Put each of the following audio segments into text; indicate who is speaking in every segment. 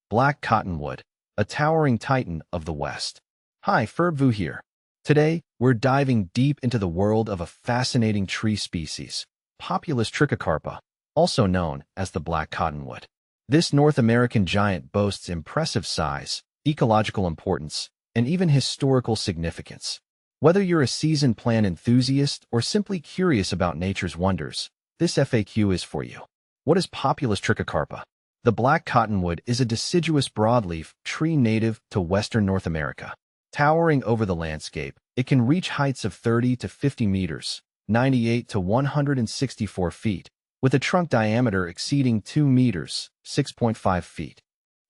Speaker 1: black cottonwood, a towering titan of the West. Hi, Ferbvu here. Today, we're diving deep into the world of a fascinating tree species, Populus trichocarpa, also known as the black cottonwood. This North American giant boasts impressive size, ecological importance, and even historical significance. Whether you're a seasoned plant enthusiast or simply curious about nature's wonders, this FAQ is for you. What is Populus trichocarpa? The black cottonwood is a deciduous broadleaf tree native to western North America. Towering over the landscape, it can reach heights of 30 to 50 meters, 98 to 164 feet, with a trunk diameter exceeding 2 meters, 6.5 feet.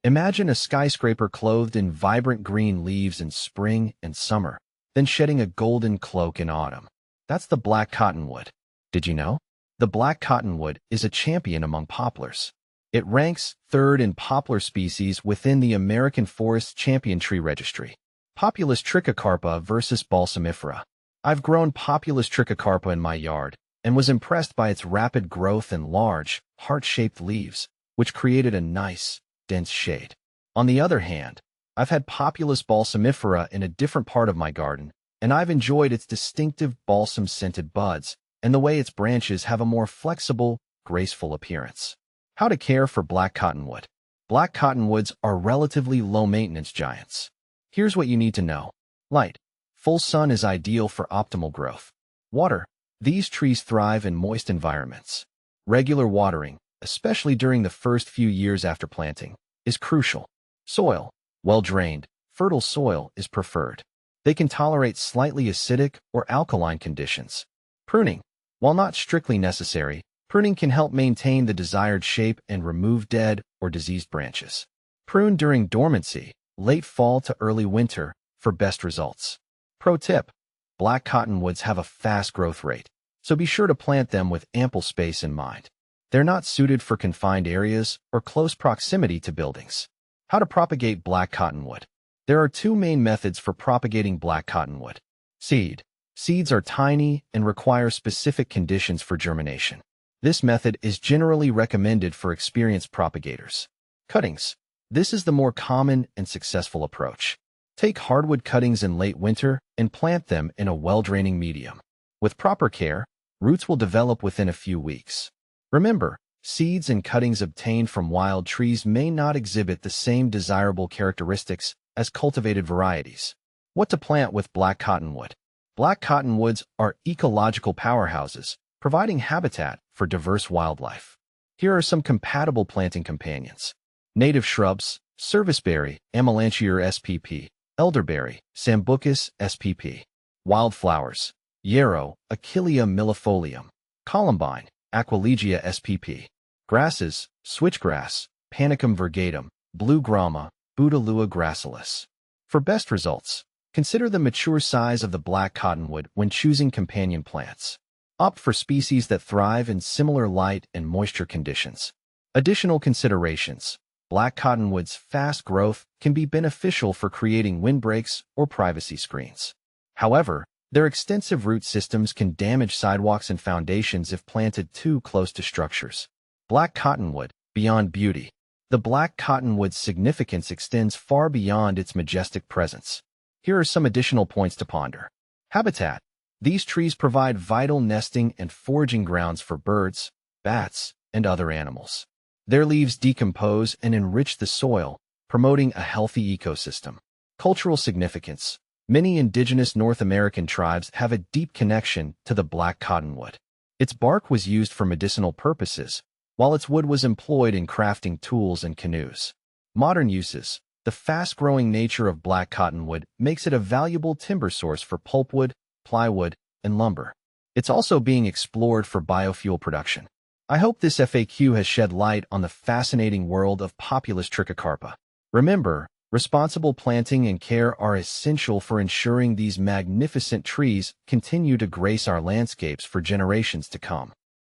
Speaker 1: Imagine a skyscraper clothed in vibrant green leaves in spring and summer, then shedding a golden cloak in autumn. That's the black cottonwood. Did you know? The black cottonwood is a champion among poplars. It ranks third in poplar species within the American Forest Champion Tree Registry. Populus trichocarpa versus balsamifera. I've grown Populus trichocarpa in my yard and was impressed by its rapid growth and large, heart-shaped leaves, which created a nice, dense shade. On the other hand, I've had Populus balsamifera in a different part of my garden, and I've enjoyed its distinctive balsam-scented buds and the way its branches have a more flexible, graceful appearance. How to care for black cottonwood. Black cottonwoods are relatively low-maintenance giants. Here's what you need to know. Light. Full sun is ideal for optimal growth. Water. These trees thrive in moist environments. Regular watering, especially during the first few years after planting, is crucial. Soil. Well-drained, fertile soil is preferred. They can tolerate slightly acidic or alkaline conditions. Pruning. While not strictly necessary, pruning can help maintain the desired shape and remove dead or diseased branches. Prune during dormancy, late fall to early winter, for best results. Pro tip: black cottonwoods have a fast growth rate, so be sure to plant them with ample space in mind. They're not suited for confined areas or close proximity to buildings. How to propagate black cottonwood. There are two main methods for propagating black cottonwood. Seed. Seeds are tiny and require specific conditions for germination. This method is generally recommended for experienced propagators. Cuttings. This is the more common and successful approach. Take hardwood cuttings in late winter and plant them in a well-draining medium. With proper care, roots will develop within a few weeks. Remember, seeds and cuttings obtained from wild trees may not exhibit the same desirable characteristics as cultivated varieties. What to plant with black cottonwood? Black cottonwoods are ecological powerhouses, providing habitat for diverse wildlife. Here are some compatible planting companions. Native shrubs: serviceberry, Amelanchier spp, elderberry, Sambucus spp. Wildflowers: yarrow, Achillea millefolium, columbine, Aquilegia spp. Grasses: switchgrass, Panicum virgatum, blue grama, Bouteloua gracilis. For best results, consider the mature size of the black cottonwood when choosing companion plants. Opt for species that thrive in similar light and moisture conditions. Additional considerations: black cottonwood's fast growth can be beneficial for creating windbreaks or privacy screens. However, their extensive root systems can damage sidewalks and foundations if planted too close to structures. Black cottonwood, beyond beauty. The black cottonwood's significance extends far beyond its majestic presence. Here are some additional points to ponder. Habitat. These trees provide vital nesting and foraging grounds for birds, bats, and other animals. Their leaves decompose and enrich the soil, promoting a healthy ecosystem. Cultural significance. Many indigenous North American tribes have a deep connection to the black cottonwood. Its bark was used for medicinal purposes, while its wood was employed in crafting tools and canoes. Modern uses. The fast-growing nature of black cottonwood makes it a valuable timber source for pulpwood, plywood, and lumber. It's also being explored for biofuel production. I hope this FAQ has shed light on the fascinating world of Populus trichocarpa. Remember, responsible planting and care are essential for ensuring these magnificent trees continue to grace our landscapes for generations to come.